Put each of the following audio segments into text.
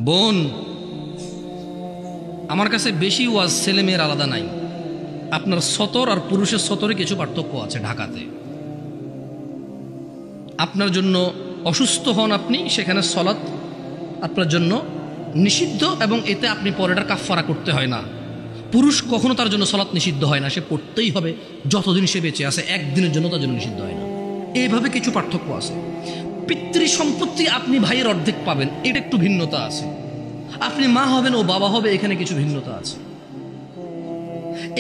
বোন, আমার কাছে বেশি ওয়াজ ছেলে মেয়ের আলাদা নাই। আপনার সতর আর পুরুষের সতরে কিছু পার্থক্য আছে। ঢাকাতে আপনার জন্য অসুস্থ হন আপনি, সেখানে সলাৎ আপনার জন্য নিষিদ্ধ এবং এতে আপনি পরেটার কাফফারা করতে হয় না। পুরুষ কখনো তার জন্য সলাৎ নিষিদ্ধ হয় না, সে পড়তেই হবে যতদিন সে বেঁচে আছে, একদিনের জন্য তার জন্য নিষিদ্ধ হয় না। এইভাবে কিছু পার্থক্য আছে। পিতৃ সম্পত্তি আপনি ভাইয়ের অর্ধেক পাবেন, এটা একটু ভিন্নতা আছে। আপনি মা হবেন ও বাবা হবে, এখানে কিছু ভিন্নতা আছে।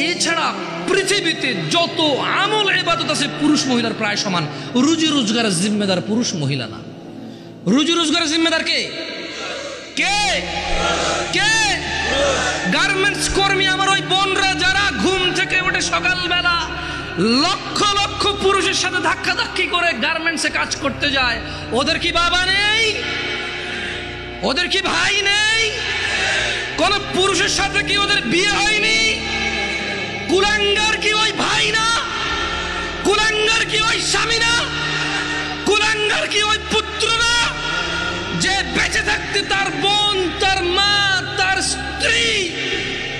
এছাড়া পৃথিবীতে যত আমল ইবাদত আছে পুরুষ মহিলার প্রায় সমান। রুজি রোজগারের জিম্মেদার পুরুষ, মহিলা না। রুজি রোজগারের জিম্মেদার কে? কে কে? গার্মেন্টস কর্মী আমার ওই বোনরা যারা ঘুম থেকে ওঠে সকালবেলা লক্ষ লক্ষ পুরুষের সাথে ধাক্কাধাক্কি করে গার্মেন্টসে কাজ করতে যায়, ওদের কি বাবা নেই? ওদের কি ভাই নেই? কোন পুরুষের সাথে কি ওদের বিয়ে হয়নি? কুলাঙ্গার কি ওই ভাই না? কুলাঙ্গার কি ওই স্বামী না? কুলাঙ্গার কি ওই পুত্র না? যে বেঁচে থাকতে তার বোন, তার মা, তার স্ত্রী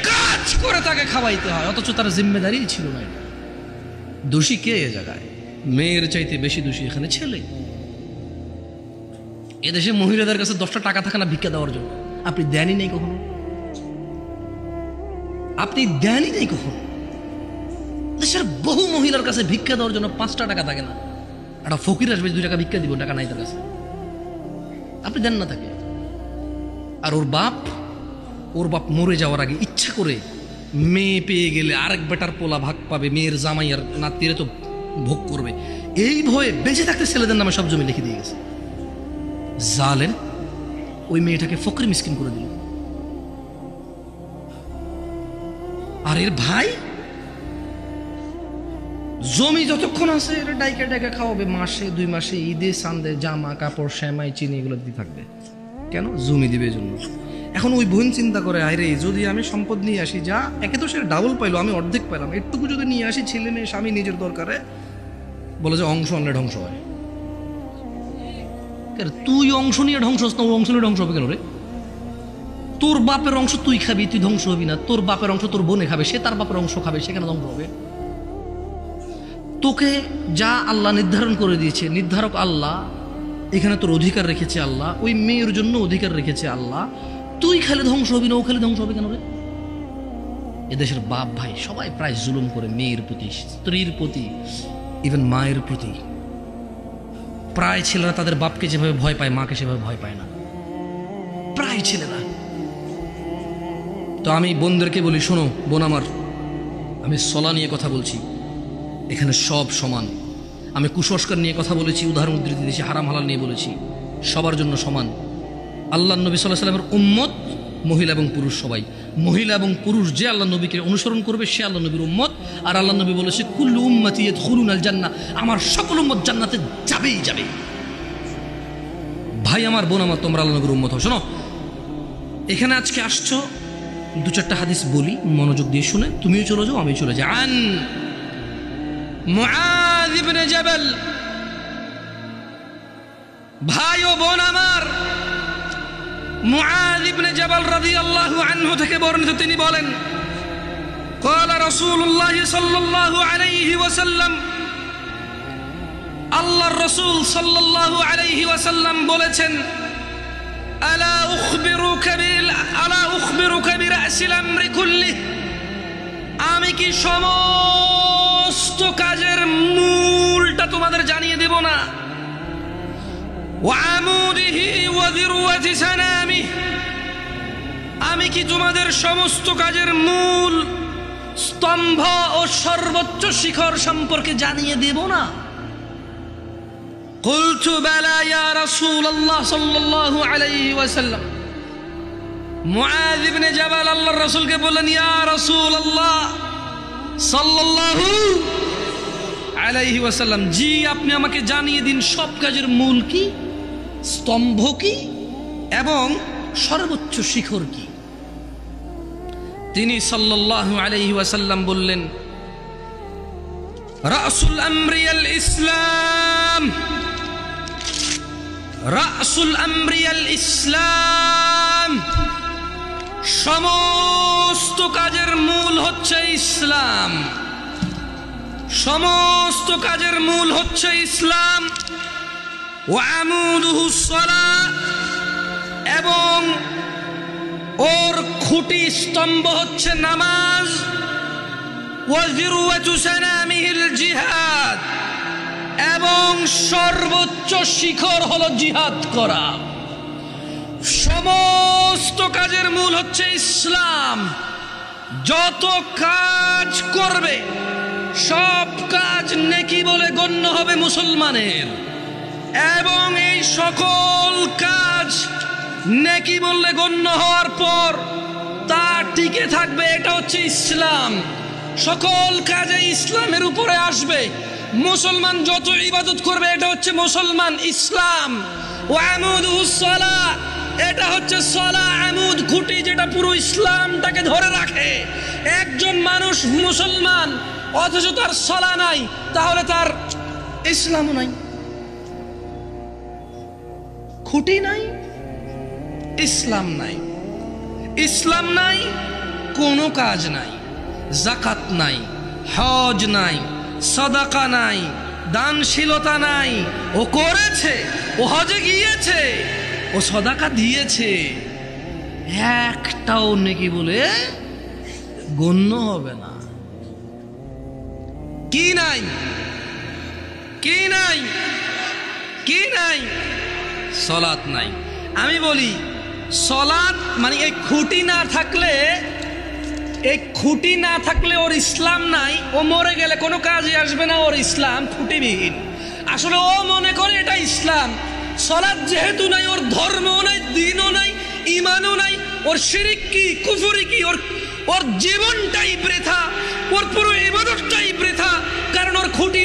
কাজ করে তাকে খাওয়াইতে হয়, অথচ তার জিম্মেদারি ছিল না। দোষী কে এ জায়গায়? মেয়ের চাইতে বেশি দোষী এখানে ছেলে। এদেশে মহিলাদের কাছে 10টা টাকা থাকে না ভিক্ষা দেওয়ার জন্য? আপনি দেনই নেই কখনো? আপনি দেনই নেই কখনো? দেশের বহু মহিলার কাছে ভিক্ষা দেওয়ার জন্য 5টা টাকা থাকে না। একটা ফকির আসবে 2 টাকা ভিক্ষা দিব, টাকা নাই তার কাছে, আপনি দেন না তাকে। আর ওর বাপ মরে যাওয়ার আগে ইচ্ছা করে মেয়ে পেয়ে গেলে আরেক বেটার পোলা ভাগ পাবে, মেয়ের জামাই আর নাতিরে তো ভোগ করবে, এই ভয়ে বেঁচে থাকতে ছেলেদের নামে সব জমি লিখে দিয়ে গেছে। জালেম ওই মেয়েটাকে ফকির মিসকিন করে দিল। আর এর ভাই জমি যতক্ষণ আছে এটা ডাইকা ডাইকা খাওয়াবে, মাসে 2 মাসে ঈদে সান্দে জামা কাপড় সেমাই চিনি এগুলো দিতে থাকবে। কেন? জমি দিবে জন্য। এখন ওই বোন চিন্তা করে, আরে যদি আমি সম্পদ নিয়ে আসি, যা একে তো সে ডাবল পাইলো, আমি অর্ধেক পাইলাম, একটুকু যদি নিয়ে আসি, ছেলে মেয়ে স্বামী নিজের দরকারে, বলে যে অংশ আনলে ধ্বংস হয়। তুই অংশ নিয়ে ধ্বংস হস না, ওর অংশ নিয়ে ধ্বংস হবে কেন রে? তোর বাপের অংশ তুই খাবি, তুই ধ্বংস হবি না। তোর বাপের অংশ তোর বোনে খাবে, সে তার বাপের অংশ খাবে, সেখানে ধ্বংস হবে। তোকে যা আল্লাহ নির্ধারণ করে দিয়েছে, নির্ধারক আল্লাহ, এখানে তোর অধিকার রেখেছে আল্লাহ, ওই মেয়ের জন্য অধিকার রেখেছে আল্লাহ। তুই খালি ধ্বংস হবি না, ও খালি ধ্বংস হবে কেন রে? এদেশের বাপ ভাই সবাই প্রায় জুলুম করে মেয়ের প্রতি, স্ত্রীর প্রতি, ইভেন মায়ের প্রতি। প্রায় ছেলেরা তাদের বাপকে যেভাবে ভয় পায়, মাকে সেভাবে ভয় পায় না, প্রায় ছেলেরা। তো আমি বোনদেরকে বলি, শোনো বোন আমার, আমি সলা নিয়ে কথা বলছি, এখানে সব সমান। আমি কুসংস্কার নিয়ে কথা বলেছি, উদাহরণ উদ্ধৃতি দিয়েছি, হারাম হালাল নিয়ে বলেছি, সবার জন্য সমান। আল্লাহ নবী সাল্লাল্লাহু আলাইহি ওয়াসাল্লামের উম্মত মহিলা এবং পুরুষ সবাই। মহিলা এবং পুরুষ যে আল্লাহ নবীকে অনুসরণ করবে সে আল্লাহ নবীর উম্মত। আর আল্লাহ নবী বলেছে, কুল্লু উম্মতি ইয়াদখুলুনাল জান্নাহ, আমার সকল উম্মত জান্নাতে যাবেই যাবে। ভাই আমার, বোন আমার, তোমরা আল্লাহ নবীর উম্মত হও। শোনো, এখানে আজকে আসছো, 2-4টা হাদিস বলি, মনোযোগ দিয়ে শুনে তুমিও চলে যাও, আমিও চলে যাই। আন মুআয ইবনে জাবাল, ভাই ও বোন আমার, মুআয ইবনে জাবাল রাদিয়াল্লাহু আনহু থেকে বর্ণিত, তিনি বলেন, ক্বালা রাসূলুল্লাহ সাল্লাল্লাহু আলাইহি ওয়াসাল্লাম, আল্লাহর রাসূল সাল্লাল্লাহু আলাইহি ওয়াসাল্লাম বলেছেন, আলা উখবিরুকা বিরাসিল আমরি কুল্লিহ, আমি কি সমস্ত কাজের মূলটা তোমাদের জানিয়ে দেব না? ওয়া আমুদিহি ওয়া যিরওয়াতি সানামিহ, আমি কি তোমাদের সমস্ত কাজের মূল, স্তম্ভ ও সর্বোচ্চ শিখর সম্পর্কে জানিয়ে দেব না? কুলতু বালা ইয়া রাসূলুল্লাহ সাল্লাল্লাহু আলাইহি ওয়াসাল্লাম। মুআয ইবনে জাবাল আল্লাহর রাসূলকে বললেন, ইয়া রাসূলুল্লাহ সাল্লাল্লাহু আলাইহি ওয়াসাল্লাম, জি আপনি আমাকে জানিয়ে দিন সব কাজের মূল কি, স্তম্ভ কি এবং সর্বোচ্চ শিখর কি। তিনি সাল্লাল্লাহু আলাইহি ওয়াসাল্লাম বললেন, রাসুল আমরি আল ইসলাম, রাসুল আমরি আল ইসলাম, সমস্ত কাজের মূল হচ্ছে ইসলাম, সমস্ত কাজের মূল হচ্ছে ইসলাম। ওয়া আমুদুহুস সালাহ, এবং ওর খুঁটি স্তম্ভ হচ্ছে নামাজ। ওয়া যিরওয়াতু সানামিহিল জিহাদ, এবং সর্বোচ্চ শিখর হলো জিহাদ করা। সমস্ত কাজের মূল হচ্ছে ইসলাম। যত কাজ করবে সব কাজ নেকি বলে গণ্য হবে মুসলমানের, এবং এই সকল কাজ নেকি বললে গণ্য হওয়ার পর তা টিকে থাকবে। এটা হচ্ছে ইসলাম। সকল কাজে ইসলামের উপরে আসবে। মুসলমান যত ইবাদত করবে এটা হচ্ছে মুসলমান, ইসলাম। ওয়া আমুদুহুস সালাহ, এটা হচ্ছে সালাহ, আমুদ খুঁটি, যেটা পুরো ইসলামটাকে ধরে রাখে। একজন মানুষ মুসলমান অথচ তার সালাহ নাই, তাহলে তার ইসলামও নাই। খুঁটি নাই, ইসলাম নাই। ইসলাম নাই, কোনো কাজ নাই। যাকাত নাই, হজ নাই, সাদাকা নাই, দানশীলতা নাই। ও করেছে, ও হজে গিয়েছে, ও সাদাকা দিয়েছে, একটাও নেকি বলে গণ্য হবে না। কি নাই? কি নাই? কি নাই? সালাত নাই। আমি বলি সালাত মানে এই খুঁটি না থাকলে, এই খুঁটি না থাকলে ওর ইসলাম নাই। ও মরে গেলে কোনো কাজে আসবে না, ওর ইসলাম খুঁটিবিহীন। আসলে ও মনে করে এটা ইসলাম। সালাত যেহেতু নাই, ওর ধর্মও নাই, দ্বীনও নাই, ঈমানও নাই। ওর শিরক কি, কুফরি কি, ওর জীবনটাই বৃথা, ওর পুরো ইবাদতটাই বৃথা, কারণ ওর খুঁটি